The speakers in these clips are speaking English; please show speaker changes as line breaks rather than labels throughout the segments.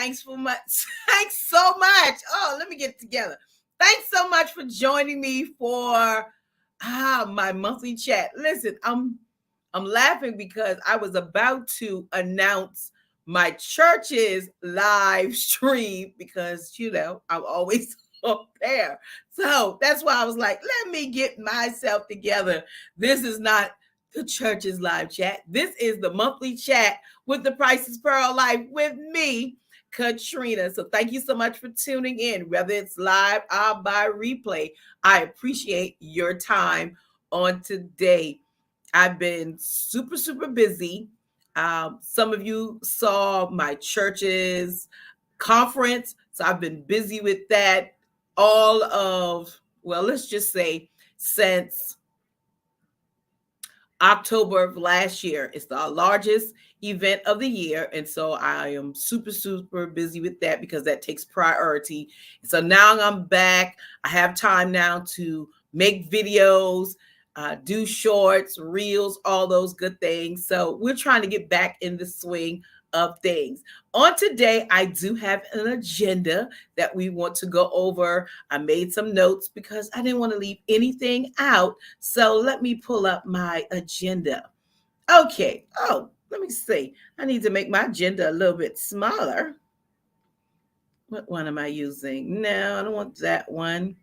Thanks so much. Thanks so much. Oh, let me get it together. Thanks so much for joining me for my monthly chat. Listen, I'm laughing because I was about to announce my church's live stream because I'm always up there. So that's why I was like, let me get myself together. This is not the church's live chat. This is the monthly chat with the Price is Pearl Life with me, Katrina. So thank you so much for tuning in, whether it's live or by replay. I appreciate your time on today. I've been super, super busy. Some of you saw my church's conference. So I've been busy with that let's just say since October of last year. It's the largest event of the year. And so I am super, super busy with that because that takes priority. So now I'm back. I have time now to make videos, do shorts, reels, all those good things. So we're trying to get back in the swing of things. On today, I do have an agenda that we want to go over. I made some notes because I didn't want to leave anything out. So let me pull up my agenda. Okay. Oh, let me see. I need to make my agenda a little bit smaller. What one am I using? No, I don't want that one.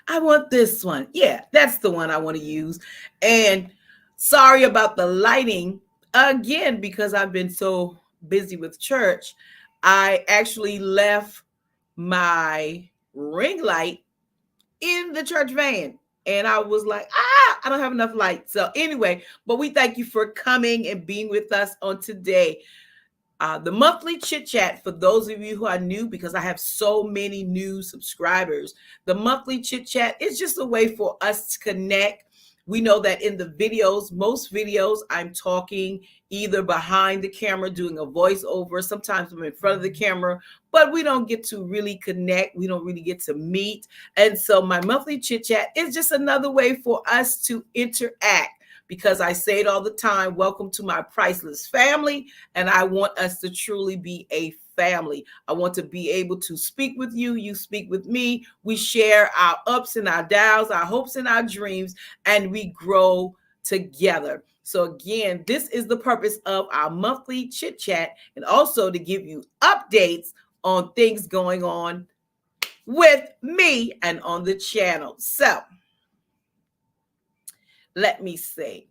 I want this one. Yeah, that's the one I want to use. And sorry about the lighting again, because I've been so busy with church. I actually left my ring light in the church van. And I was like, I don't have enough light. So anyway, but we thank you for coming and being with us on today. The monthly Chit-Chat, for those of you who are new, because I have so many new subscribers, the monthly Chit-Chat is just a way for us to connect. We know that in the videos, most videos, I'm talking either behind the camera, doing a voiceover. Sometimes I'm in front of the camera, but we don't get to really connect. We don't really get to meet. And so my monthly Chit-Chat is just another way for us to interact. Because I say it all the time, welcome to my priceless family. And I want us to truly be a family. I want to be able to speak with you. You speak with me. We share our ups and our downs, our hopes and our dreams, and we grow together. So again, this is the purpose of our monthly Chit Chat, and also to give you updates on things going on with me and on the channel. So let me see.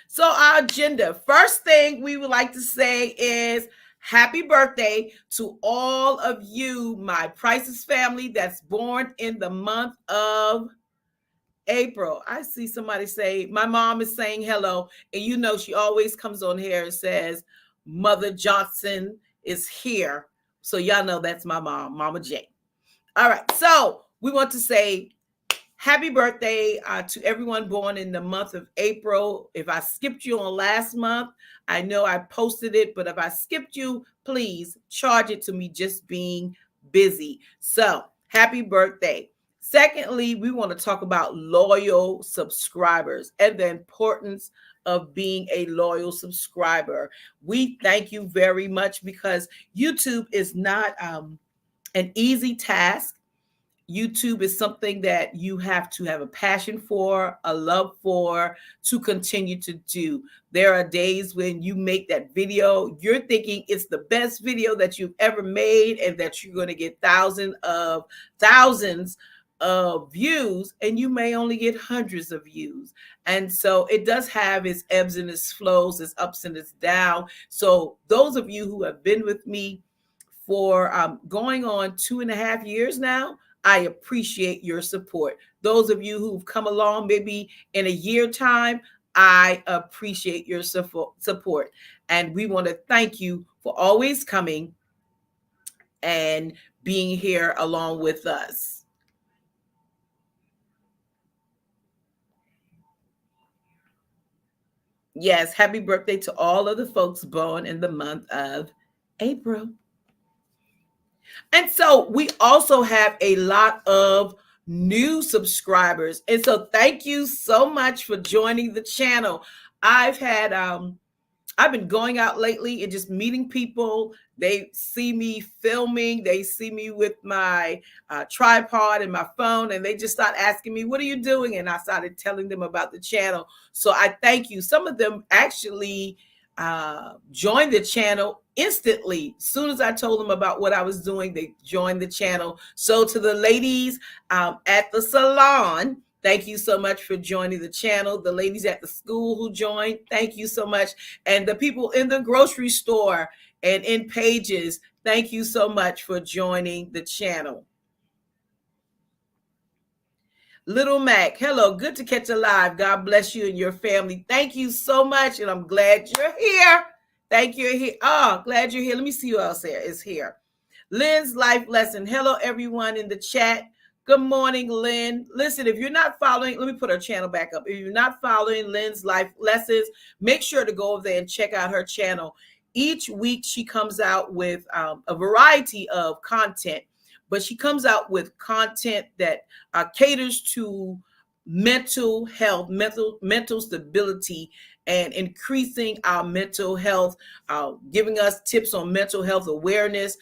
So our agenda, first thing we would like to say is happy birthday to all of you, my Priceless family that's born in the month of April. I see somebody say, my mom is saying hello. And she always comes on here and says, Mother Johnson is here. So y'all know that's my mom, Mama J. All right. So we want to say happy birthday to everyone born in the month of April. If I skipped you on last month, I know I posted it, but if I skipped you, please charge it to me just being busy. So happy birthday. Secondly, we want to talk about loyal subscribers and the importance of being a loyal subscriber. We thank you very much because YouTube is not an easy task. YouTube is something that you have to have a passion for, a love for, to continue to do. There are days when you make that video, you're thinking it's the best video that you've ever made and that you're going to get thousands of views, and you may only get hundreds of views. And so it does have its ebbs and its flows, its ups and its downs. So those of you who have been with me for going on 2.5 years now, I appreciate your support. Those of you who've come along maybe in a year time, I appreciate your support. And we want to thank you for always coming and being here along with us. Yes, happy birthday to all of the folks born in the month of April. And so we also have a lot of new subscribers. And so thank you so much for joining the channel. I've had I've been going out lately and just meeting people. They see me filming. They see me with my tripod and my phone, and they just start asking me, "What are you doing?" And I started telling them about the channel. So I thank you. Some of them actually joined the channel instantly. As soon as I told them about what I was doing, they joined the channel. So to the ladies at the salon, thank you so much for joining the channel. The ladies at the school who joined, thank you so much. And the people in the grocery store and in pages, thank you so much for joining the channel. Little Mac, hello, good to catch you live. God bless you and your family. Thank you so much, and I'm glad you're here. Thank you. Here. Oh, glad you're here. Let me see who else is here. Lynn's life lesson. Hello, everyone in the chat. Good morning, Lynn. Listen, if you're not following, let me put her channel back up. If you're not following Lynn's life lessons, make sure to go over there and check out her channel. Each week, she comes out with a variety of content, but she comes out with content that caters to mental health, mental stability, and increasing our mental health, giving us tips on mental health awareness,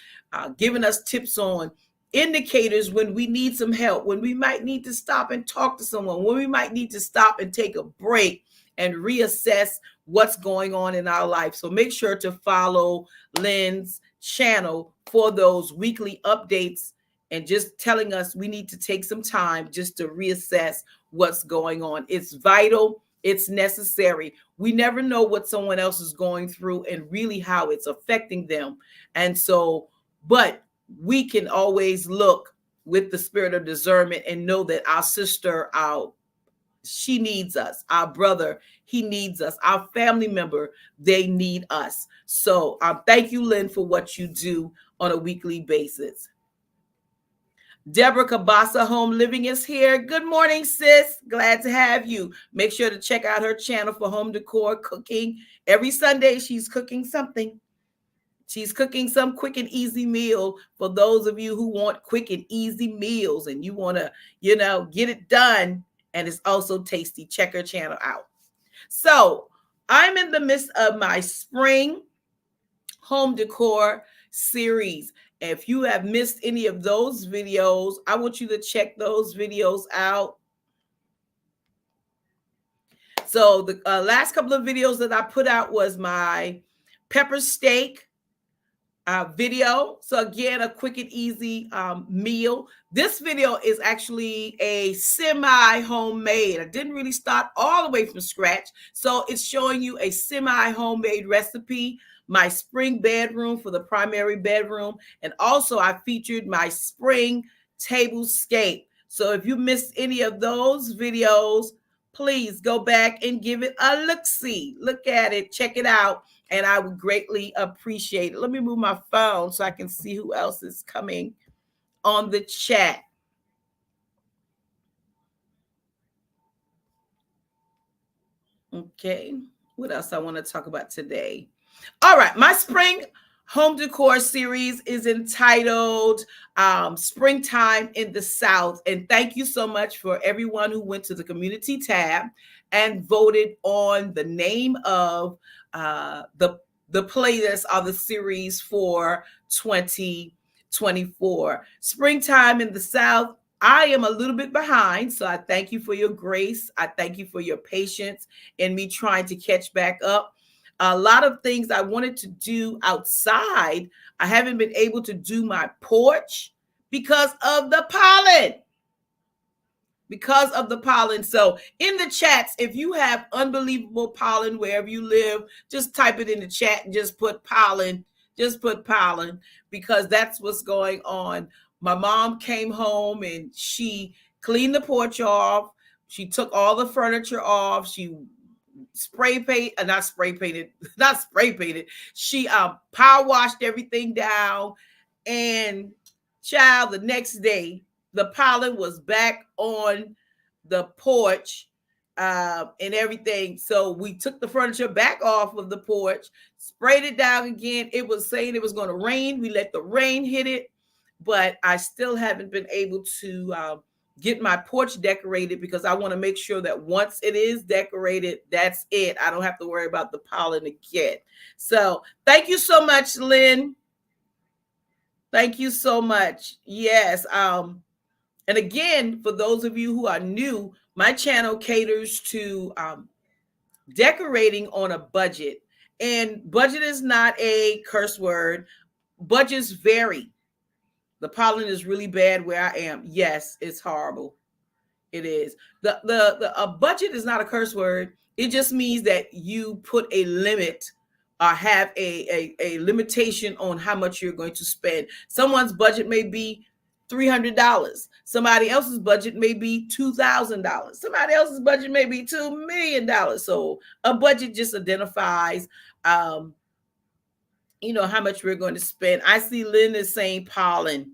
giving us tips on indicators when we need some help, when we might need to stop and talk to someone, when we might need to stop and take a break and reassess what's going on in our life. So make sure to follow Lynn's channel for those weekly updates and just telling us we need to take some time just to reassess what's going on. It's vital. It's necessary. We never know what someone else is going through and really how it's affecting them. And so, but we can always look with the spirit of discernment and know that our sister, she needs us. Our brother, he needs us. Our family member, they need us. So thank you, Lynn, for what you do on a weekly basis. Deborah Kabasa Home Living is here. Good morning, sis. Glad to have you. Make sure to check out her channel for home decor, cooking. Every Sunday, she's cooking something. She's cooking some quick and easy meal for those of you who want quick and easy meals and you want to, get it done. And it's also tasty. Check her channel out. So I'm in the midst of my spring home decor series. If you have missed any of those videos, I want you to check those videos out. So the last couple of videos that I put out was my pepper steak video. So again, a quick and easy meal. This video is actually a semi homemade. I didn't really start all the way from scratch. So it's showing you a semi homemade recipe, my spring bedroom for the primary bedroom. And also I featured my spring tablescape. So if you missed any of those videos, please go back and give it a look-see. Look at it, check it out. And I would greatly appreciate it. Let me move my phone so I can see who else is coming on the chat. Okay, what else I want to talk about today? All right, my spring home decor series is entitled Springtime in the South. And thank you so much for everyone who went to the community tab and voted on the name of the playlist of the series for 2024. Springtime in the South. I am a little bit behind, so I thank you for your grace. I thank you for your patience in me trying to catch back up. A lot of things I wanted to do outside, I haven't been able to do my porch because of the pollen. So in the chats, if you have unbelievable pollen wherever you live, just type it in the chat and just put pollen. Because that's what's going on. My mom came home and she cleaned the porch off. She took all the furniture off. She not spray painted. She power washed everything down, and child, the next day the pollen was back on the porch and everything. So we took the furniture back off of the porch, sprayed it down again. It was saying it was going to rain. We let the rain hit it, but I still haven't been able to get my porch decorated because I want to make sure that once it is decorated, that's it. I don't have to worry about the pollen again. So thank you so much, Lynn. Thank you so much. Yes. And again, for those of you who are new, my channel caters to decorating on a budget. And budget is not a curse word. Budgets vary. The pollen is really bad where I am. Yes, it's horrible. It is. The a budget is not a curse word. It just means that you put a limit or have a limitation on how much you're going to spend. Someone's budget may be $300. Somebody else's budget may be $2,000. Somebody else's budget may be $2 million. So a budget just identifies how much we're going to spend. I see Lynn is saying pollen.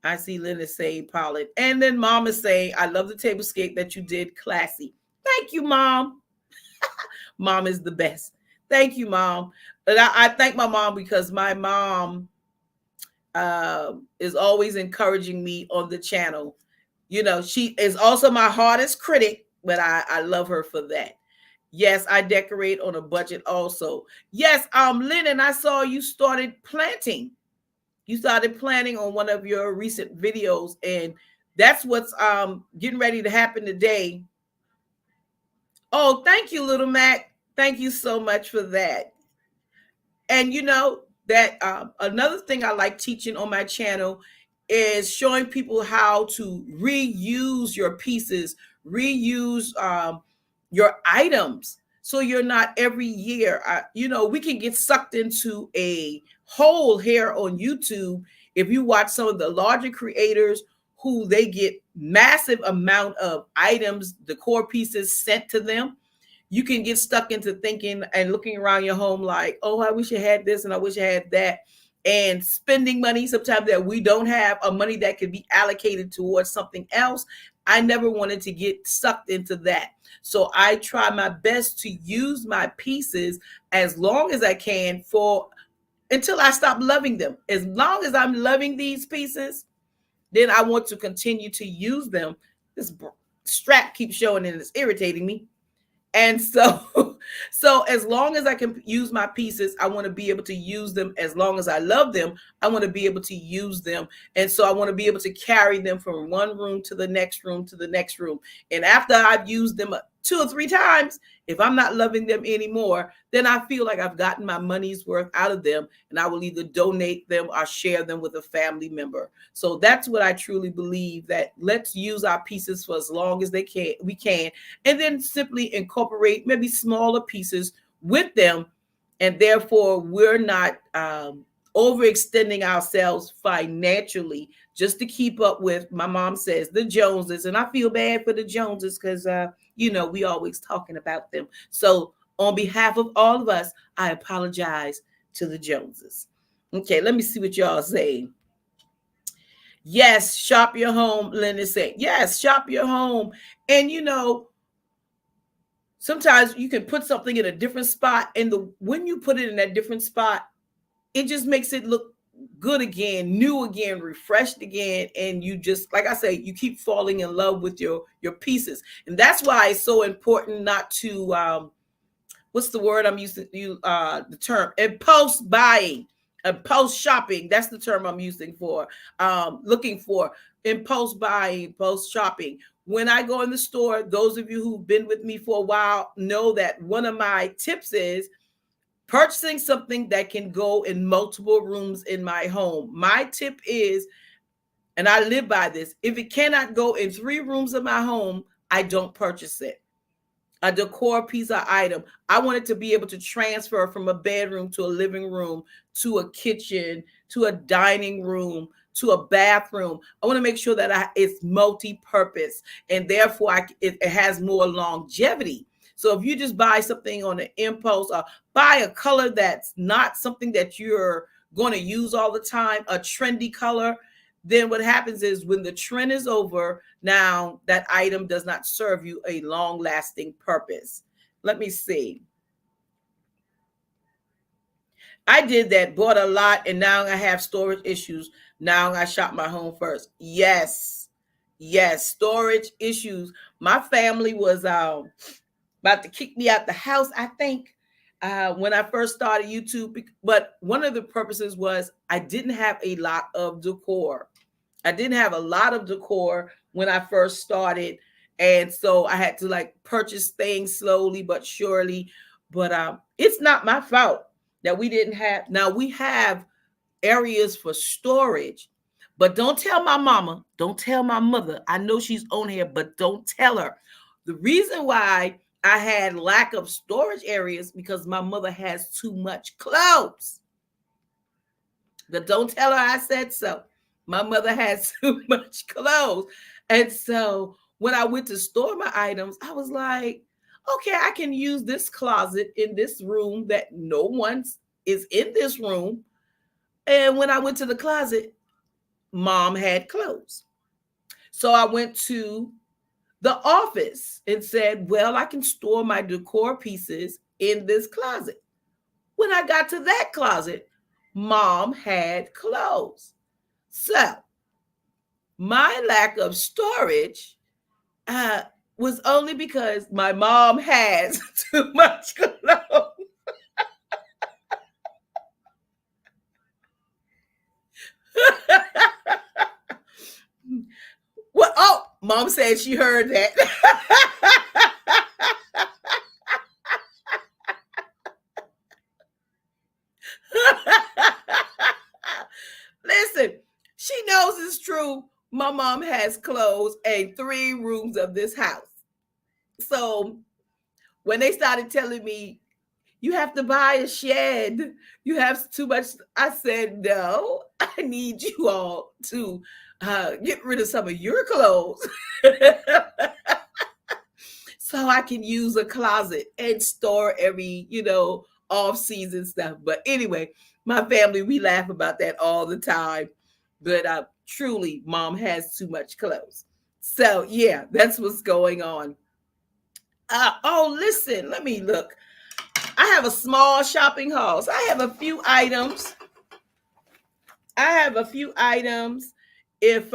I see Linda say pollen. And then Mom is saying, I love the tablescape that you did, classy. Thank you, Mom. Mom is the best. Thank you, Mom. And I thank my mom because my mom is always encouraging me on the channel. She is also my hardest critic, but I love her for that. Yes, I decorate on a budget also. Yes, Lynn, and I saw you started planting. You started planning on one of your recent videos, and that's what's getting ready to happen today. Oh, thank you, Little Mac. Thank you so much for that. And that another thing I like teaching on my channel is showing people how to reuse your pieces, reuse your items. So you're not every year, we can get sucked into a hole here on YouTube. If you watch some of the larger creators who they get massive amount of items, decor pieces sent to them, you can get stuck into thinking and looking around your home like, oh, I wish I had this and I wish I had that. And spending money sometimes that we don't have, or money that could be allocated towards something else. I never wanted to get sucked into that. So I try my best to use my pieces as long as I can until I stop loving them. As long as I'm loving these pieces, then I want to continue to use them. This strap keeps showing and it's irritating me. And so as long as I can use my pieces, I want to be able to use them. As long as I love them, I want to be able to use them. And so I want to be able to carry them from one room to the next room to the next room. And after I've used them 2 or 3 times, if I'm not loving them anymore, then I feel like I've gotten my money's worth out of them, and I will either donate them or share them with a family member. So that's what I truly believe, that let's use our pieces for as long as we can, and then simply incorporate maybe smaller pieces with them, and therefore we're not overextending ourselves financially just to keep up with, my mom says, the Joneses. And I feel bad for the Joneses because we always talking about them. So on behalf of all of us, I apologize to the Joneses. Okay, let me see what y'all say. Yes, shop your home, Lynn is saying. Yes, shop your home. And sometimes you can put something in a different spot, and when you put it in that different spot, it just makes it look good again, new again, refreshed again. And you just, like I say, you keep falling in love with your pieces. And that's why it's so important not to, what's the word I'm using? The term impulse buying, impulse shopping. That's the term I'm using for, looking for impulse buying, impulse shopping. When I go in the store, those of you who've been with me for a while know that one of my tips is purchasing something that can go in multiple rooms in my home. My tip is, and I live by this, if it cannot go in 3 rooms of my home, I don't purchase it. A decor piece or item, I want it to be able to transfer from a bedroom to a living room, to a kitchen, to a dining room, to a bathroom. I want to make sure that it's multi-purpose, and therefore it has more longevity. So if you just buy something on an impulse, or buy a color that's not something that you're going to use all the time, a trendy color, then what happens is when the trend is over, now that item does not serve you a long-lasting purpose. Let me see. I did that, bought a lot, and now I have storage issues. Now I shop my home first. Yes. Yes, storage issues. My family was about to kick me out the house, I think, when I first started YouTube. But one of the purposes was I didn't have a lot of decor. I didn't have a lot of decor when I first started. And so I had to like purchase things slowly but surely. But it's not my fault that we didn't have. Now we have areas for storage. But don't tell my mama, don't tell my mother. I know she's on here, but don't tell her. The reason why I had lack of storage areas because my mother has too much clothes. But don't tell her I said so. My mother has too much clothes. And so when I went to store my items, I was like, okay, I can use this closet in this room that no one is in this room. And when I went to the closet, mom had clothes. So I went to the office and said, well, I can store my decor pieces in this closet. When I got to that closet, mom had clothes. So my lack of storage uh, was only because my mom has too much clothes. Well, oh, mom said she heard that. Listen, she knows it's true. My mom has clothes in 3 rooms of this house. So when they started telling me, you have to buy a shed, you have too much, I said, no, I need you all to get rid of some of your clothes so I can use a closet and store every, off season stuff. But anyway, my family, we laugh about that all the time. But truly, mom has too much clothes. So yeah, that's what's going on. Oh, listen, let me look. I have a small shopping haul. So I have a few items. I have a few items. If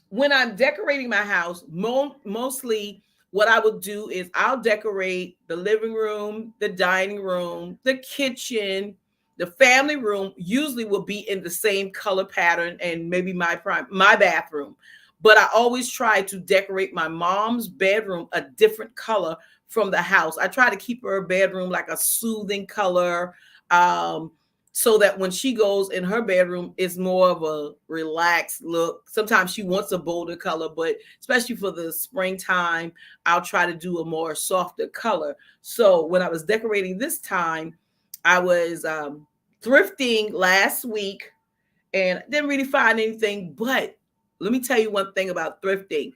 when I'm decorating my house, mostly what I would do is I'll decorate the living room, the dining room, the kitchen, the family room. Usually will be in the same color pattern, and maybe my bathroom. But I always try to decorate my mom's bedroom a different color from the house. I try to keep her bedroom like a soothing color. Um, so that when she goes in her bedroom, it's more of a relaxed look. Sometimes she wants a bolder color, but especially for the springtime, I'll try to do a more softer color. So when I was decorating this time, I was thrifting last week and didn't really find anything. But let me tell you one thing about thrifting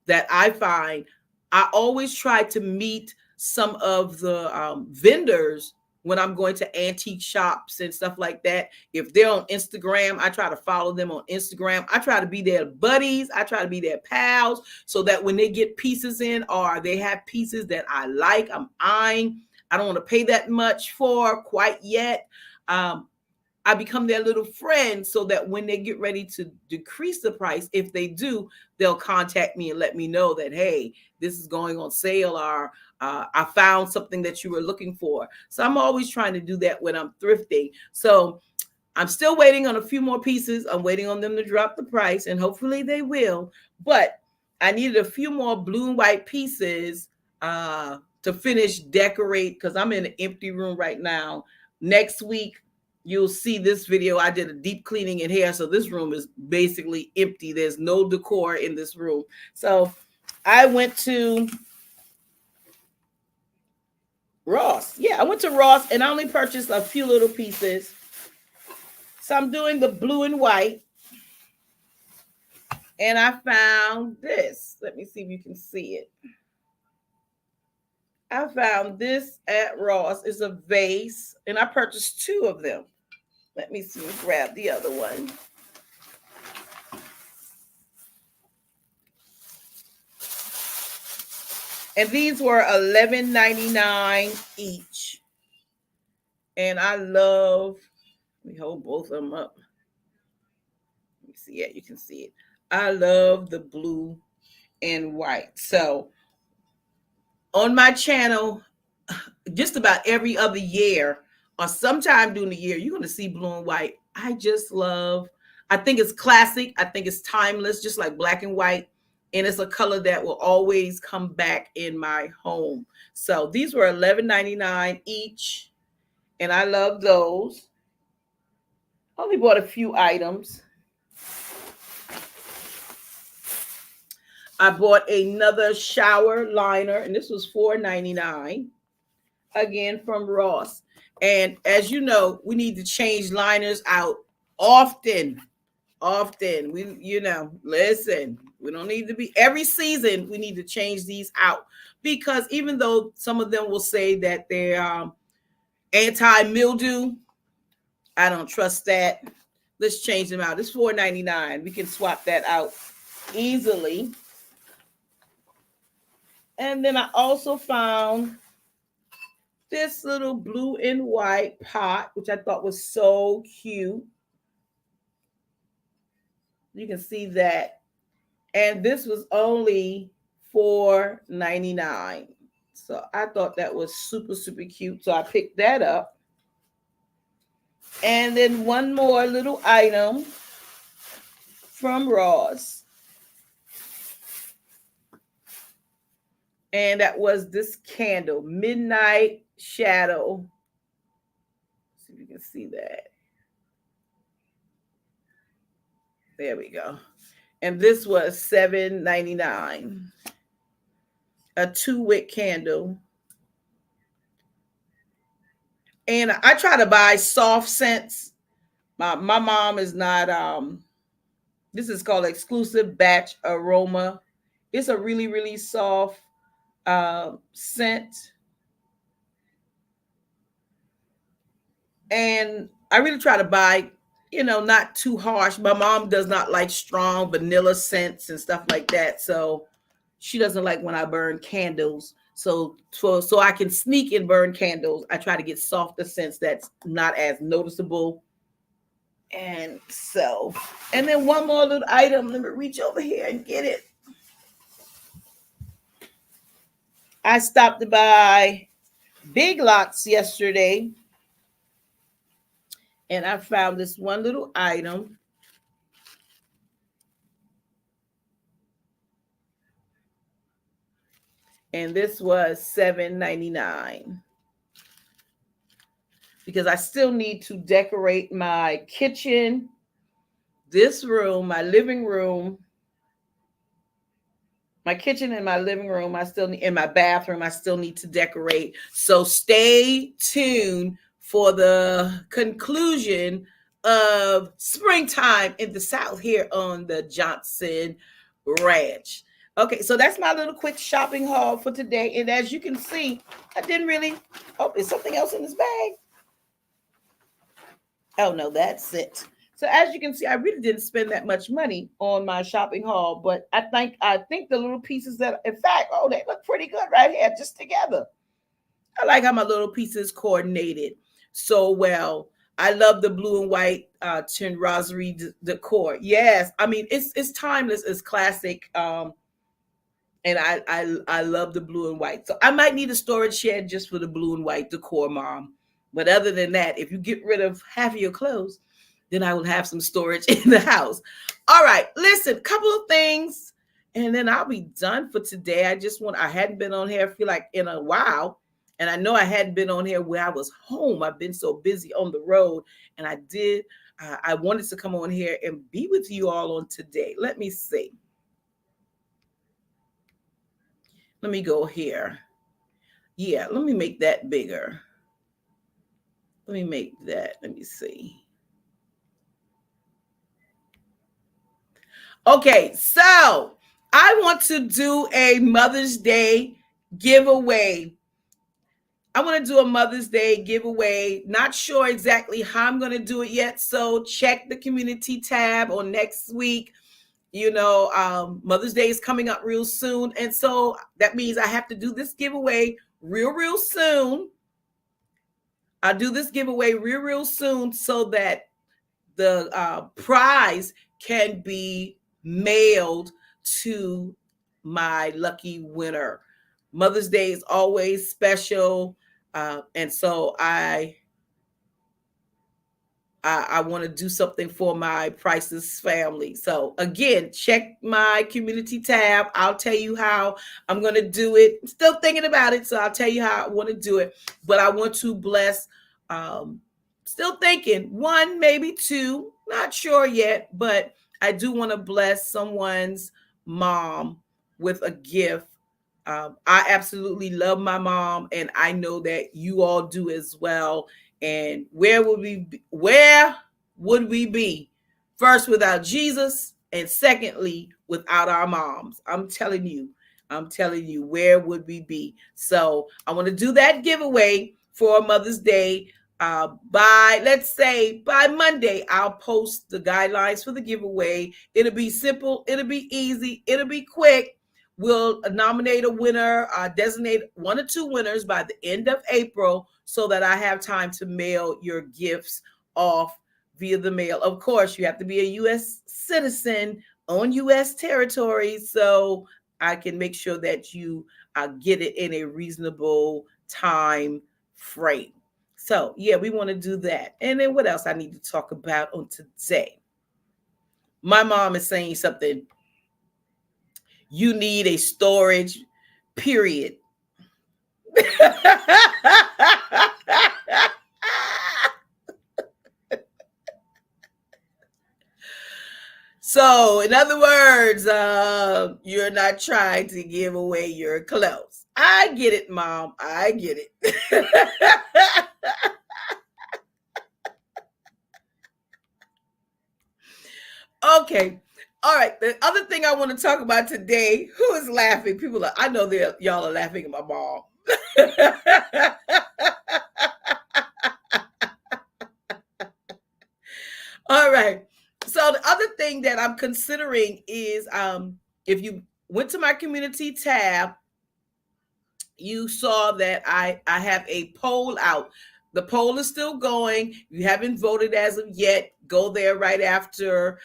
that I find. I always try to meet some of the vendors when I'm going to antique shops and stuff like that. If they're on Instagram, I try to follow them on Instagram. I try to be their buddies. I try to be their pals so that when they get pieces in or they have pieces that I like, I'm eyeing, I don't want to pay that much for quite yet. I become their little friend so that when they get ready to decrease the price, if they do, they'll contact me and let me know that, hey, this is going on sale, or I found something that you were looking for. So I'm always trying to do that when I'm thrifting. So I'm still waiting on a few more pieces. I'm waiting on them to drop the price, and hopefully they will. But I needed a few more blue and white pieces to finish decorate because I'm in an empty room right now. Next week, you'll see this video. I did a deep cleaning in here, so this room is basically empty. There's no decor in this room. So I went to Ross. Yeah, I went to Ross and I only purchased a few little pieces. So I'm doing the blue and white. And I found this. Let me see if you can see it. I found this at Ross. It's a vase, and I purchased 2 of them. Let me see. Grab the other one. And these were $11.99 each. And I love. Let me hold both of them up. Let me see. Yeah, you can see it. I love the blue and white. So on my channel, just about every other year or sometime during the year, you're going to see blue and white. I just love, I think it's classic. I think it's timeless, just like black and white. And it's a color that will always come back in my home. So these were $11.99 each. And I love those. Only bought a few items. I bought another shower liner, and this was $4.99. Again from Ross. And as you know, we need to change liners out often. Often. Listen, we don't need to be every season, we need to change these out because even though some of them will say that they're anti-mildew, I don't trust that. Let's change them out. It's $4.99. We can swap that out easily. And then I also found this little blue and white pot, which I thought was so cute. You can see that. And this was only $4.99. So I thought that was super, super cute. So I picked that up. And then one more little item from Ross. And that was this candle, Midnight Shadow. Let's see if you can see that. There we go. And this was $7.99. A 2-wick candle. And I try to buy soft scents. My mom is not this is called exclusive batch aroma. It's a really, really soft scent. And I really try to buy, not too harsh. My mom does not like strong vanilla scents and stuff like that. So she doesn't like when I burn candles. So I can sneak and burn candles, I try to get softer scents that's not as noticeable. And then one more little item. Let me reach over here and get it. I stopped by Big Lots yesterday and I found this one little item. And this was $7.99 because I still need to decorate my kitchen, this room, my living room, my kitchen and my living room. In my bathroom, I still need to decorate. So stay tuned for the conclusion of springtime in the South here on the Johnson Ranch. Okay, so that's my little quick shopping haul for today. And as you can see, I didn't really. Oh, is something else in this bag? Oh no, that's it. So as you can see, I really didn't spend that much money on my shopping haul, but I think the little pieces that, in fact, oh, they look pretty good right here, just together. I like how my little pieces coordinated so well. I love the blue and white tin rosary decor. Yes, I mean it's timeless, it's classic. And I love the blue and white. So I might need a storage shed just for the blue and white decor, Mom. But other than that, if you get rid of half of your clothes, then I will have some storage in the house. All right, listen, couple of things, and then I'll be done for today. I hadn't been on here, I feel like, in a while. And I know I hadn't been on here where I was home. I've been so busy on the road. And I wanted to come on here and be with you all on today. Let me see. Let me go here. Yeah, let me make that bigger. Let me make that. Let me see. Okay, so I want to do a Mother's Day giveaway. I want to do a Mother's Day giveaway. Not sure exactly how I'm going to do it yet. So check the community tab on next week. Mother's Day is coming up real soon. And so that means I have to do this giveaway real soon. I'll do this giveaway real soon so that the prize can be mailed to my lucky winner. Mother's Day is always special. And so I want to do something for my priceless family. So again, check my community tab. I'll tell you how I'm going to do it. I'm still thinking about it, so I'll tell you how I want to do it. But I want to bless, um, still thinking one, maybe two, not sure yet, but I do want to bless someone's mom with a gift. I absolutely love my mom, and I know that you all do as well. And where would we be first without Jesus, and secondly without our moms? I'm telling you, where would we be? So I want to do that giveaway for Mother's Day. By, let's say, by Monday, I'll post the guidelines for the giveaway. It'll be simple, it'll be easy, it'll be quick. We'll nominate a winner, designate one or two winners by the end of April, so that I have time to mail your gifts off via the mail. Of course, you have to be a U.S. citizen on U.S. territory, so I can make sure that you get it in a reasonable time frame. So, yeah, we want to do that. And then what else I need to talk about on today? My mom is saying something. You need a storage, period. So, in other words, you're not trying to give away your clothes. I get it, Mom. I get it. Okay. All right. The other thing I want to talk about today, who is laughing? People are, I know that y'all are laughing at my mom. All right. So the other thing that I'm considering is, if you went to my community tab, you saw that I have a poll out. The poll is still going. If you haven't voted as of yet, go there right after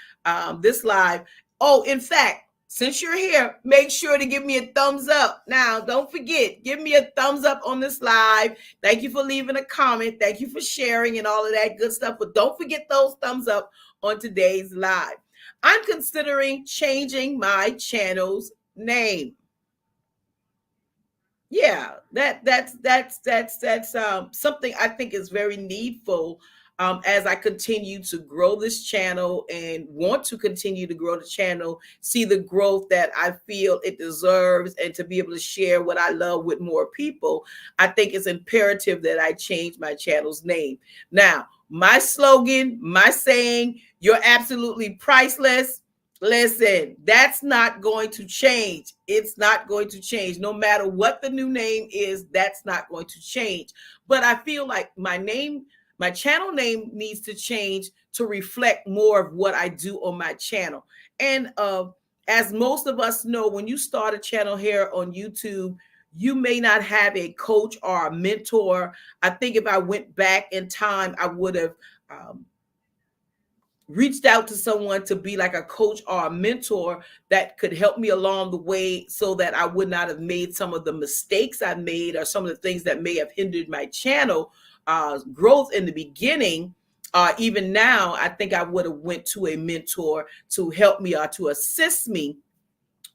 this live. Oh, in fact, since you're here, make sure to give me a thumbs up. Now, don't forget, give me a thumbs up on this live. Thank you for leaving a comment. Thank you for sharing and all of that good stuff. But don't forget those thumbs up on today's live. I'm considering changing my channel's name. Yeah, that's something I think is very needful, as I continue to grow this channel and want to continue to grow the channel, see the growth that I feel it deserves, and to be able to share what I love with more people. I think it's imperative that I change my channel's name. Now, my slogan, my saying, you're absolutely priceless. Listen, that's not going to change. It's not going to change. No matter what the new name is, that's not going to change. But I feel like my name, my channel name needs to change to reflect more of what I do on my channel. And as most of us know, when you start a channel here on YouTube, you may not have a coach or a mentor. I think if I went back in time, I would have reached out to someone to be like a coach or a mentor that could help me along the way, so that I would not have made some of the mistakes I made, or some of the things that may have hindered my channel growth in the beginning. Even now, I think I would have went to a mentor to help me or to assist me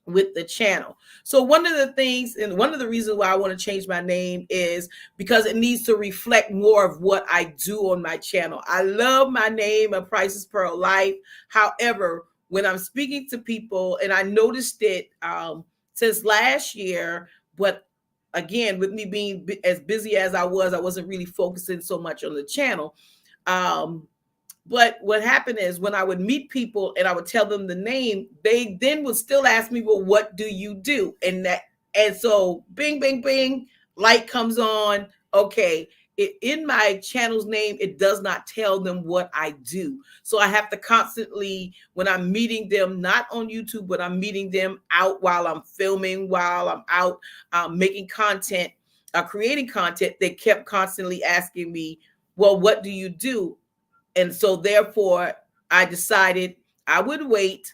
with the channel. So one of the things, and one of the reasons why I want to change my name, is because it needs to reflect more of what I do on my channel. I love my name, A Priceless Pearl Life. However, when I'm speaking to people, and I noticed it since last year, but again, with me being as busy as I wasn't really focusing so much on the channel. But what happened is, when I would meet people and I would tell them the name, they then would still ask me, well, what do you do? And so bing, bing, bing, light comes on. Okay. In my channel's name, it does not tell them what I do. So I have to constantly, when I'm meeting them, not on YouTube, but I'm meeting them out while I'm filming, while I'm out making content, creating content, they kept constantly asking me, well, what do you do? And so therefore, I decided I would wait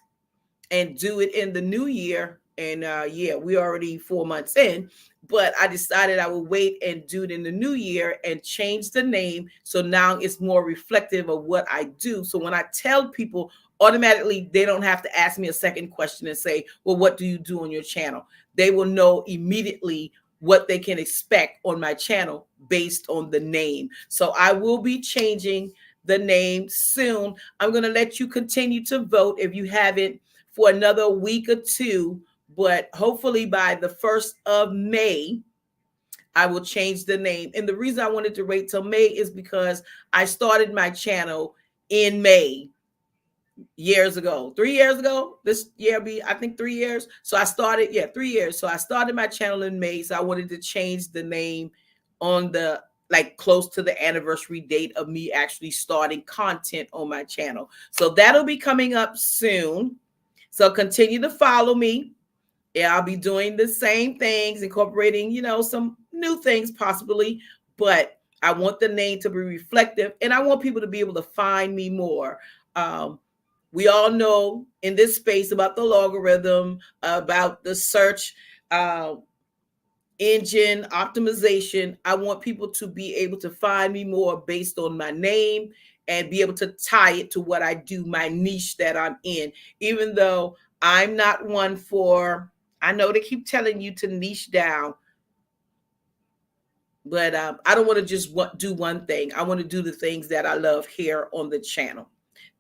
and do it in the new year. And yeah, we already 4 months in, but I decided I would wait and do it in the new year and change the name. So now it's more reflective of what I do. So when I tell people, automatically, they don't have to ask me a second question and say, well, what do you do on your channel? They will know immediately what they can expect on my channel based on the name. So I will be changing the name soon. I'm going to let you continue to vote if you haven't for another week or two, but hopefully by the 1st of May, I will change the name. And the reason I wanted to wait till May is because I started my channel in May years ago, 3 years ago. This year be, I think, 3 years. So I started, yeah, 3 years. So I started my channel in May. So I wanted to change the name on the like close to the anniversary date of me actually starting content on my channel. So that'll be coming up soon. So continue to follow me. Yeah, I'll be doing the same things, incorporating, some new things possibly, but I want the name to be reflective and I want people to be able to find me more. Um, we all know in this space about the logarithm, about the search uh, engine optimization. I want people to be able to find me more based on my name and be able to tie it to what I do, my niche that I'm in. Even though I'm not one for, I know they keep telling you to niche down, but I don't want to just do one thing. I want to do the things that I love here on the channel.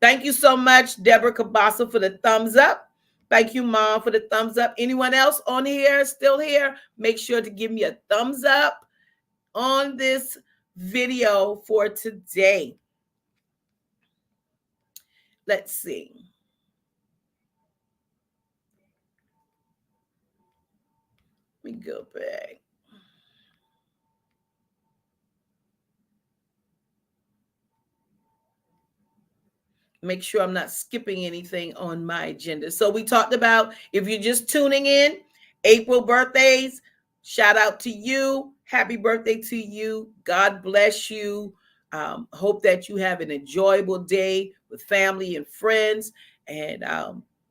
Thank you so much, Deborah Kabasa, for the thumbs up. Thank you, Mom, for the thumbs up. Anyone else on here, still here? Make sure to give me a thumbs up on this video for today. Let's see. Let me go back. Make sure I'm not skipping anything on my agenda. So we talked about, if you're just tuning in, April birthdays, shout out to you. Happy birthday to you. God bless you. Hope that you have an enjoyable day with family and friends, and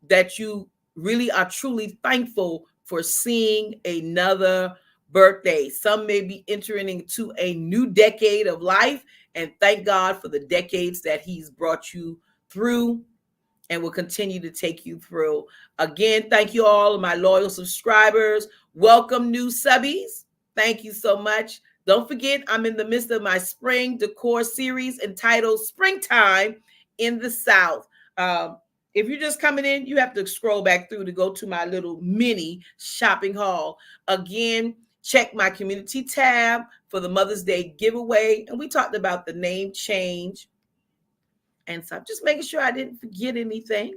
that you really are truly thankful for seeing another birthday. Some may be entering into a new decade of life, and thank God for the decades that He's brought you through and will continue to take you through. Again, thank you all of my loyal subscribers. Welcome, new subbies. Thank you so much. Don't forget, I'm in the midst of my spring decor series entitled Springtime in the South. If you're just coming in, you have to scroll back through to go to my little mini shopping haul. Again, check my community tab for the Mother's Day giveaway. And we talked about the name change. And so I'm just making sure I didn't forget anything.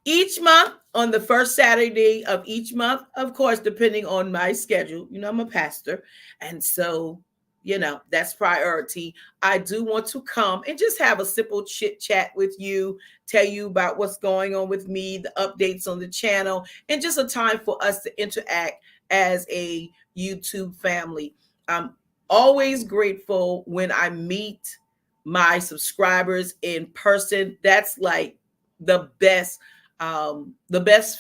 Each month, on the first Saturday of each month, of course, depending on my schedule, I'm a pastor. And so, that's priority. I do want to come and just have a simple chit chat with you, tell you about what's going on with me, the updates on the channel, and just a time for us to interact as a YouTube family. I'm always grateful when I meet my subscribers in person. That's like the best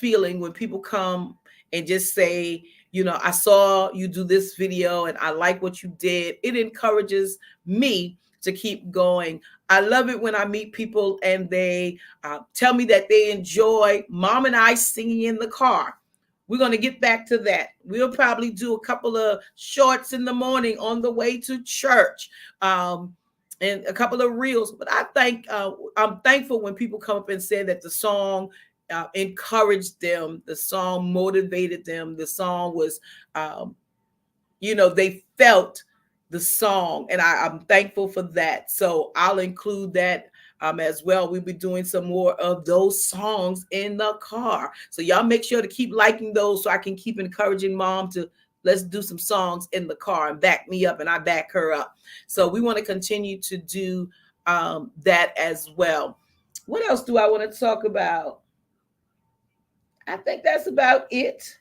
feeling when people come and just say, I saw you do this video and I like what you did. It encourages me to keep going. I love it when I meet people and they tell me that they enjoy Mom and I singing in the car. We're going to get back to that. We'll probably do a couple of shorts in the morning on the way to church. And a couple of reels, but I'm thankful when people come up and say that the song encouraged them, the song motivated them, the song was, they felt the song, and I'm thankful for that. So I'll include that as well. We'll be doing some more of those songs in the car. So y'all make sure to keep liking those so I can keep encouraging Mom to let's do some songs in the car and back me up, and I back her up. So we want to continue to do that as well. What else do I want to talk about? I think that's about it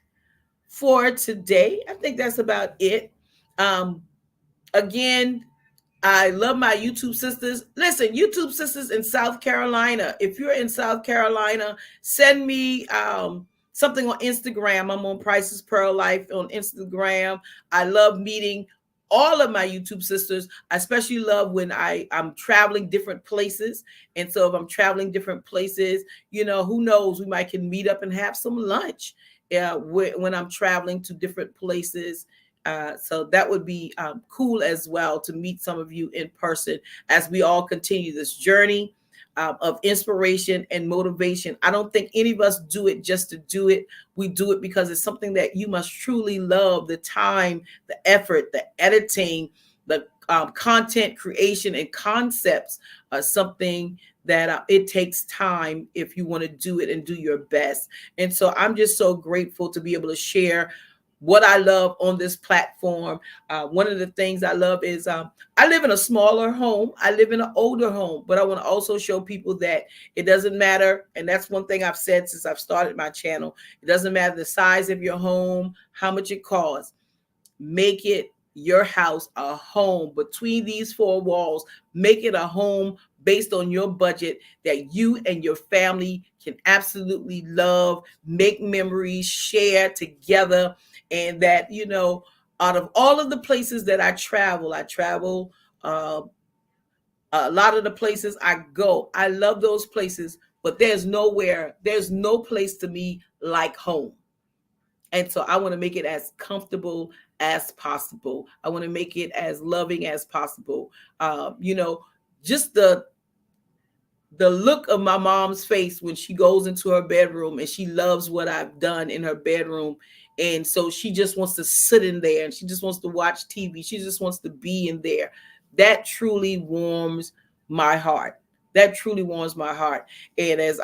for today. I think that's about it. Again, I love my YouTube sisters. Listen, YouTube sisters in South Carolina. If you're in South Carolina, send me something on Instagram. I'm on Price's Pearl Life on Instagram. I love meeting all of my YouTube sisters. I especially love when I'm traveling different places. And so if I'm traveling different places, who knows, we might can meet up and have some lunch when I'm traveling to different places. So that would be cool as well to meet some of you in person as we all continue this journey of inspiration and motivation. I don't think any of us do it just to do it. We do it because it's something that you must truly love. The time, the effort, the editing, the content creation and concepts are something that it takes time if you want to do it and do your best. And so I'm just so grateful to be able to share what I love on this platform. One of the things I love is I live in a smaller home. I live in an older home, but I want to also show people that it doesn't matter. And that's one thing I've said since I've started my channel. It doesn't matter the size of your home, how much it costs. Make it your house a home between these four walls. Make it a home based on your budget that you and your family can absolutely love, make memories, share together. And that, out of all of the places that I travel uh, a lot of the places I go, I love those places, but there's no place to me like home. And so I want to make it as comfortable as possible. I want to make it as loving as possible. Just the look of my mom's face when she goes into her bedroom and she loves what I've done in her bedroom. And so she just wants to sit in there and she just wants to watch TV. She just wants to be in there. That truly warms my heart. That truly warms my heart. And as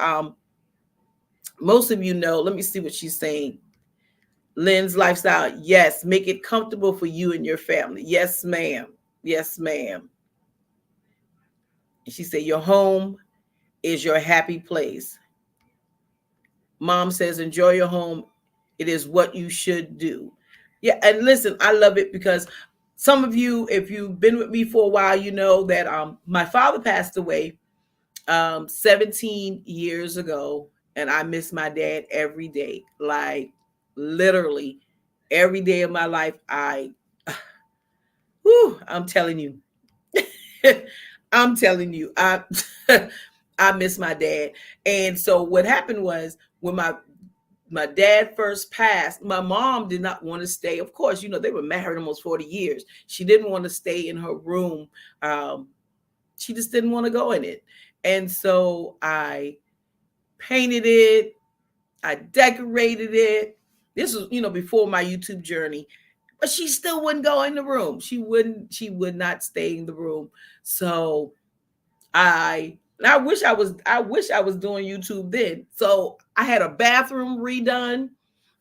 most of you know, let me see what she's saying. Lynn's lifestyle. Yes, make it comfortable for you and your family. Yes, ma'am. Yes, ma'am. And she said, your home is your happy place. Mom says, enjoy your home. It is what you should do. Yeah, and listen, I love it because some of you, if you've been with me for a while, you know that my father passed away 17 years ago, and I miss my dad every day. Like literally every day of my life. I'm telling you. I'm telling you, I miss my dad. And so what happened was when my dad first passed, my mom did not want to stay. Of course, they were married almost 40 years. She didn't want to stay in her room. She just didn't want to go in it. And so I painted it, I decorated it. This was, before my YouTube journey. But she still wouldn't go in the room. She would not stay in the room. So I wish I was doing YouTube then. So I had a bathroom redone,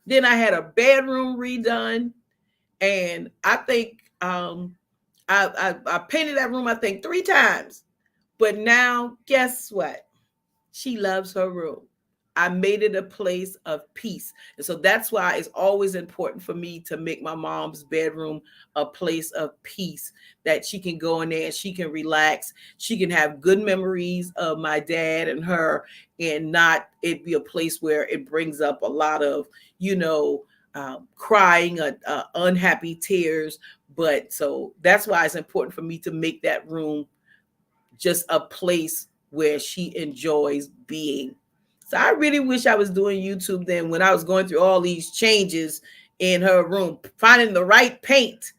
then I had a bedroom redone, and I think I painted that room I think 3 times. But now guess what? She loves her room. I made it a place of peace. And so that's why it's always important for me to make my mom's bedroom a place of peace, that she can go in there and she can relax. She can have good memories of my dad and her, and not it be a place where it brings up a lot of, crying, unhappy tears. But so that's why it's important for me to make that room just a place where she enjoys being. So I really wish I was doing YouTube then when I was going through all these changes in her room, finding the right paint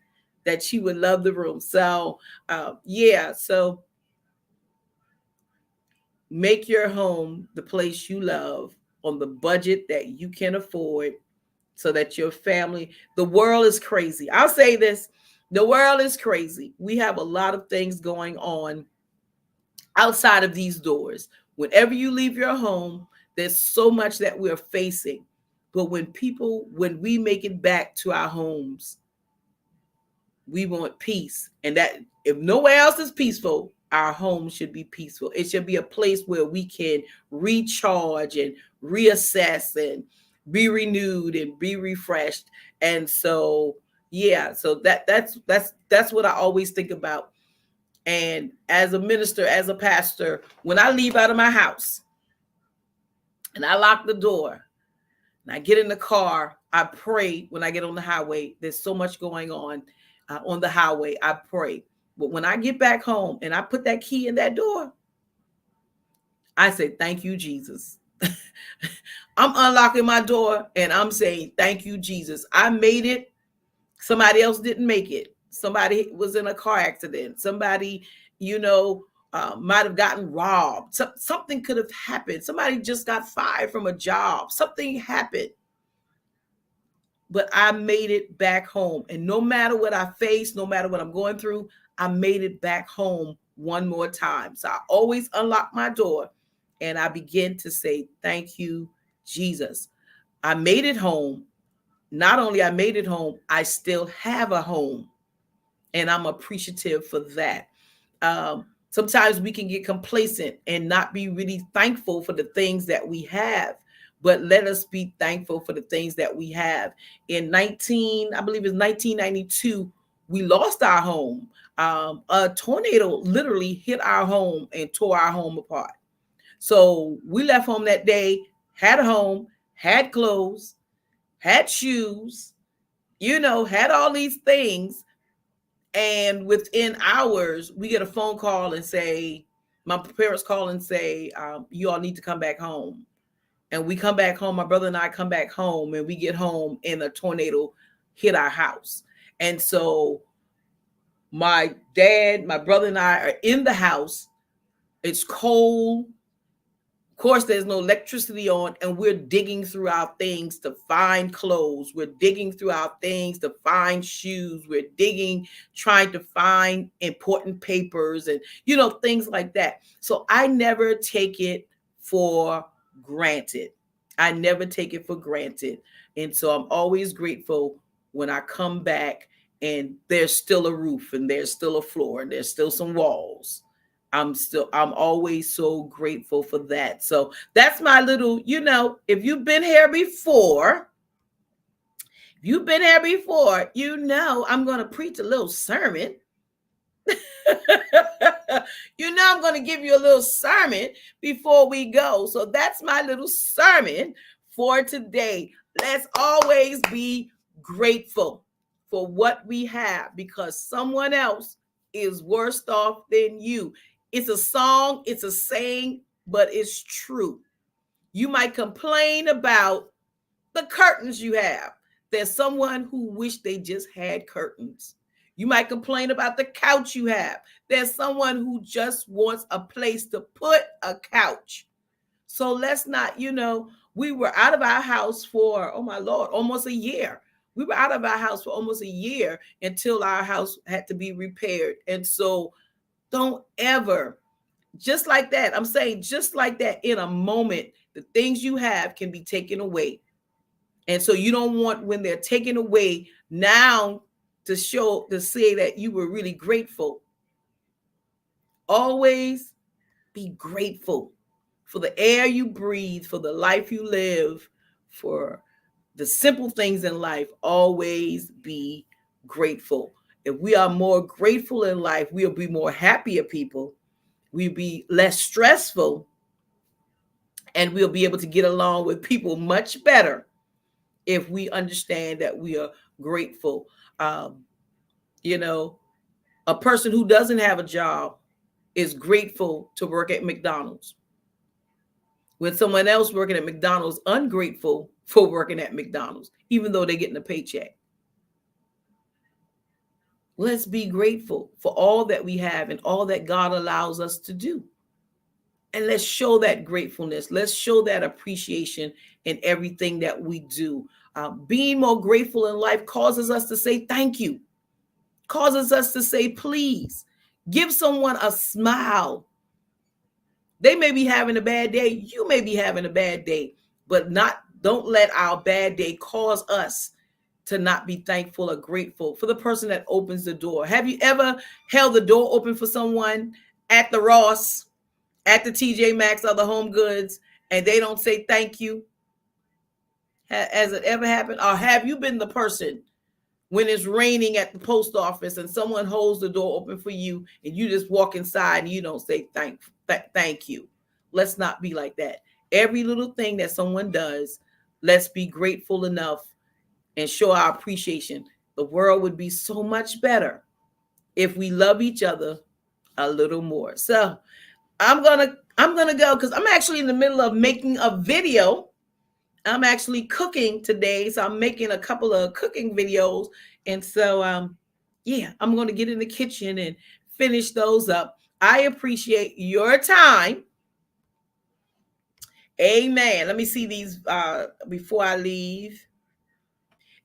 that she would love the room. So, yeah, so make your home the place you love on the budget that you can afford so that your family, the world is crazy. I'll say this, the world is crazy. We have a lot of things going on outside of these doors. Whenever you leave your home, there's so much that we're facing. But when we make it back to our homes, we want peace. And that if nowhere else is peaceful, our home should be peaceful. It should be a place where we can recharge and reassess and be renewed and be refreshed. And so, yeah, so that's what I always think about. And as a minister, as a pastor, when I leave out of my house and I lock the door and I get in the car, I pray when I get on the highway. There's so much going on the highway. I pray. But when I get back home and I put that key in that door, I say, thank you, Jesus. I'm unlocking my door and I'm saying, thank you, Jesus. I made it. Somebody else didn't make it. Somebody was in a car accident. Somebody, might have gotten robbed. Something could have happened. Somebody just got fired from a job. Something happened. But I made it back home. And no matter what I face, no matter what I'm going through, I made it back home one more time. So I always unlock my door and I begin to say, thank you, Jesus. I made it home. Not only I made it home, I still have a home. And I'm appreciative for that. Sometimes we can get complacent and not be really thankful for the things that we have. But let us be thankful for the things that we have. I believe it's 1992, we lost our home. A tornado literally hit our home and tore our home apart. So we left home that day, had a home, had clothes, had shoes, had all these things. And within hours, we get a phone call and say, my parents call and say, you all need to come back home. And we come back home, my brother and I come back home, and we get home and a tornado hit our house. And so my dad, my brother and I are in the house. It's cold. Of course, there's no electricity on, and we're digging through our things to find clothes. We're digging through our things to find shoes. We're digging, trying to find important papers and, things like that. So I never take it for granted. I never take it for granted. And so I'm always grateful when I come back and there's still a roof and there's still a floor and there's still some walls. I'm always so grateful for that. So that's my little, if you've been here before, I'm going to preach a little sermon. I'm going to give you a little sermon before we go. So that's my little sermon for today. Let's always be grateful for what we have because someone else is worse off than you. It's a song, it's a saying, but it's true. You might complain about the curtains you have. There's someone who wish they just had curtains. You might complain about the couch you have. There's someone who just wants a place to put a couch. So let's not, we were out of our house for, oh my Lord, almost a year. We were out of our house for almost a year until our house had to be repaired. And so don't ever, just like that, I'm saying just like that, in a moment, the things you have can be taken away. And so you don't want, when they're taken away now, to say that you were really grateful. Always be grateful for the air you breathe, for the life you live, for the simple things in life. Always be grateful. If we are more grateful in life, we'll be more happier people. We'll be less stressful, and we'll be able to get along with people much better if we understand that we are grateful. A person who doesn't have a job is grateful to work at McDonald's. When someone else working at McDonald's ungrateful for working at McDonald's, even though they're getting a paycheck. Let's be grateful for all that we have and all that God allows us to do. And let's show that gratefulness. Let's show that appreciation in everything that we do. Being more grateful in life causes us to say thank you, causes us to say please. Give someone a smile. They may be having a bad day. You may be having a bad day, but don't let our bad day cause us to not be thankful or grateful for the person that opens the door. Have you ever held the door open for someone at the Ross, at the TJ Maxx or the Home Goods, and they don't say thank you? Has it ever happened? Or have you been the person when it's raining at the post office and someone holds the door open for you and you just walk inside and you don't say thank you. Let's not be like that. Every little thing that someone does, let's be grateful enough and show our appreciation. The world would be so much better if we love each other a little more. So I'm gonna go because I'm actually in the middle of making a video. I'm actually cooking today, so I'm making a couple of cooking videos, and so yeah, I'm gonna get in the kitchen and finish those up. I appreciate your time. Amen. Let me see these before I leave.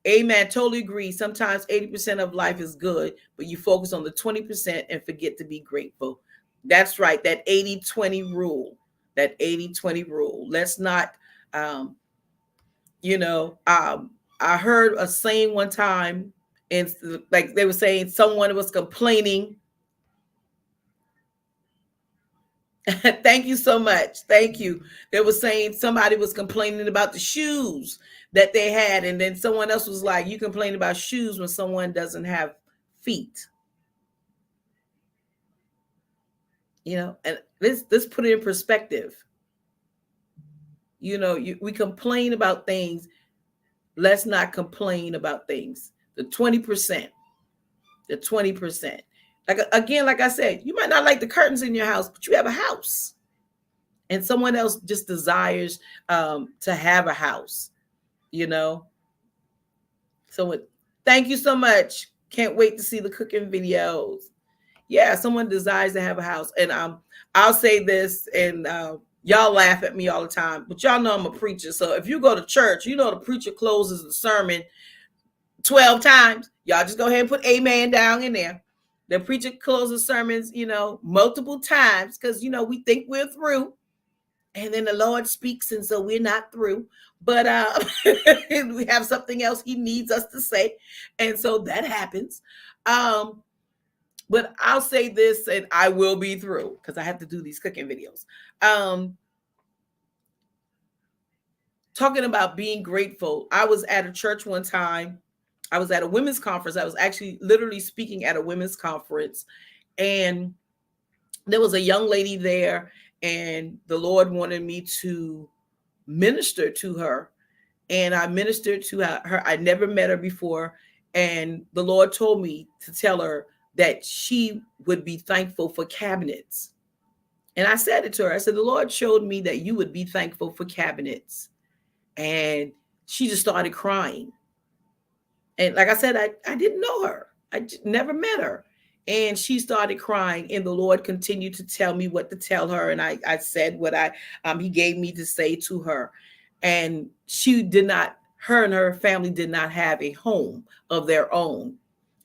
Amen. Totally agree. Sometimes 80% of life is good, but you focus on the 20% and forget to be grateful. That's right. That 80-20 rule. That 80-20 rule. Let's not, um, you know, I heard a saying one time, and like they were saying, someone was complaining. Thank you so much. Thank you. They were saying somebody was complaining about the shoes that they had, and then someone else was like, "You complain about shoes when someone doesn't have feet." You know, and this put it in perspective. You know, we complain about things. Let's not complain about things. The 20%. The 20%. Like again, like I said, you might not like the curtains in your house, but you have a house, and someone else just desires to have a house. You know, so thank you so much. Can't wait to see the cooking videos. Yeah, someone desires to have a house, and I'll say this, and y'all laugh at me all the time, but y'all know I'm a preacher. So if you go to church, you know the preacher closes the sermon 12 times. Y'all just go ahead and put amen down in there. The preacher closes sermons, you know, multiple times because, you know, we think we're through. And then the Lord speaks, and so we're not through. But we have something else he needs us to say. And so that happens. But I'll say this, and I will be through because I have to do these cooking videos. Talking about being grateful. I was at a church one time. I was at a women's conference. I was actually literally speaking at a women's conference, and there was a young lady there, and the Lord wanted me to minister to her. And I ministered to her. I never met her before. And the Lord told me to tell her that she would be thankful for cabinets. And I said it to her. I said, the Lord showed me that you would be thankful for cabinets. And she just started crying. And like I said, I didn't know her. I never met her. And she started crying, and the Lord continued to tell me what to tell her. And I said what he gave me to say to her. And her and her family did not have a home of their own.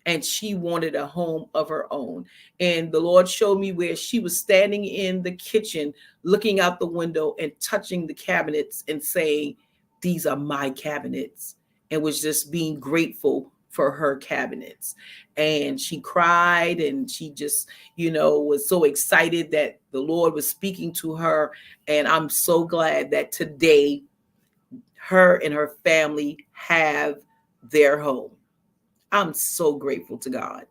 And she wanted a home of her own. And the Lord showed me where she was standing in the kitchen, looking out the window and touching the cabinets and saying, "These are my cabinets," and was just being grateful for her cabinets. And she cried, and she just, you know, was so excited that the Lord was speaking to her. And I'm so glad that today her and her family have their home. I'm so grateful to God.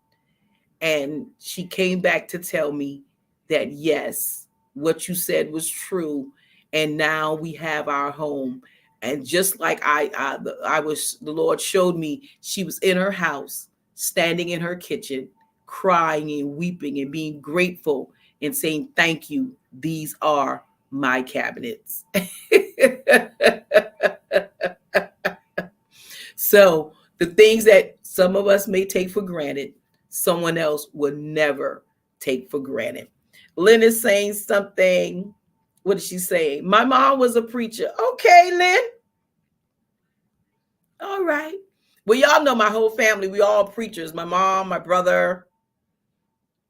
And she came back to tell me that, yes, what you said was true. And now we have our home. And just like the Lord showed me, she was in her house, standing in her kitchen, crying and weeping and being grateful and saying, "Thank you. These are my cabinets." So the things that some of us may take for granted, someone else would never take for granted. Lynn is saying something. What is she saying? My mom was a preacher. Okay, Lynn. All right. Well, y'all know my whole family. We all preachers. My mom, my brother,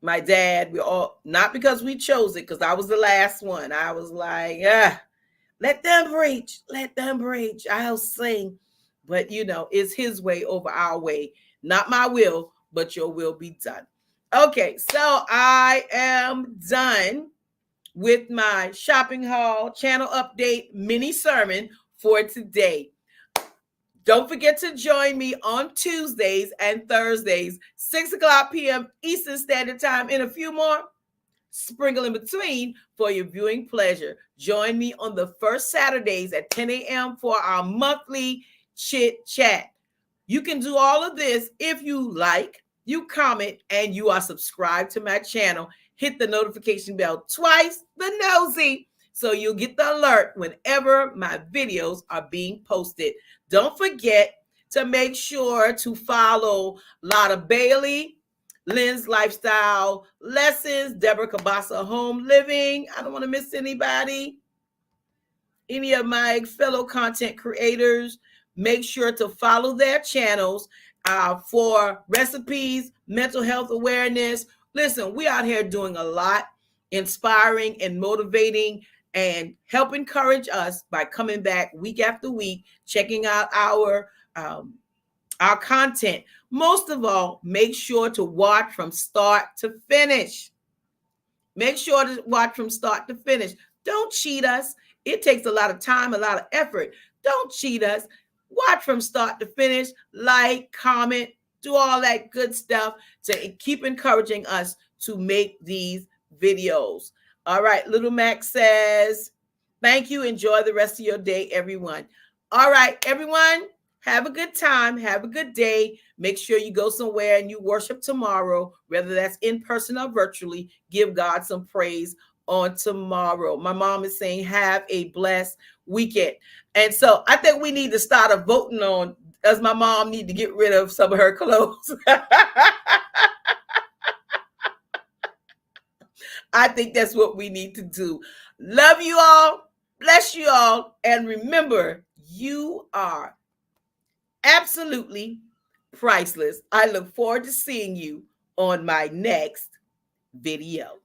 my dad. We all, not because we chose it, because I was the last one. I was like, let them preach. Let them preach. I'll sing. But, you know, it's his way over our way. Not my will, but your will be done. Okay, so I am done with my shopping haul, channel update, mini sermon for today. Don't forget to join me on Tuesdays and Thursdays, 6 o'clock p.m. Eastern Standard Time. In a few more, sprinkle in between for your viewing pleasure. Join me on the first Saturdays at 10 a.m. for our monthly chit chat. You can do all of this if you like, you comment, and you are subscribed to my channel. Hit the notification bell twice, the nosy, so you'll get the alert whenever my videos are being posted. Don't forget to make sure to follow Lotta Bailey, Lynn's Lifestyle Lessons, Deborah Kabasa Home Living. I don't want to miss anybody. Any of my fellow content creators, make sure to follow their channels for recipes, mental health awareness. Listen, we out here doing a lot, inspiring and motivating, and help encourage us by coming back week after week, checking out our content. Most of all, make sure to watch from start to finish. Make sure to watch from start to finish. Don't cheat us. It takes a lot of time, a lot of effort. Don't cheat us. Watch from start to finish. Like, comment, do all that good stuff to keep encouraging us to make these videos. All right, Little Max says, thank you. Enjoy the rest of your day, everyone. All right, everyone, have a good time. Have a good day. Make sure you go somewhere and you worship tomorrow, whether that's in person or virtually. Give God some praise on tomorrow. My mom is saying, have a blessed weekend. And so I think we need to start a voting on, does my mom need to get rid of some of her clothes? I think that's what we need to do. Love you all. Bless you all. And remember, you are absolutely priceless. I look forward to seeing you on my next video.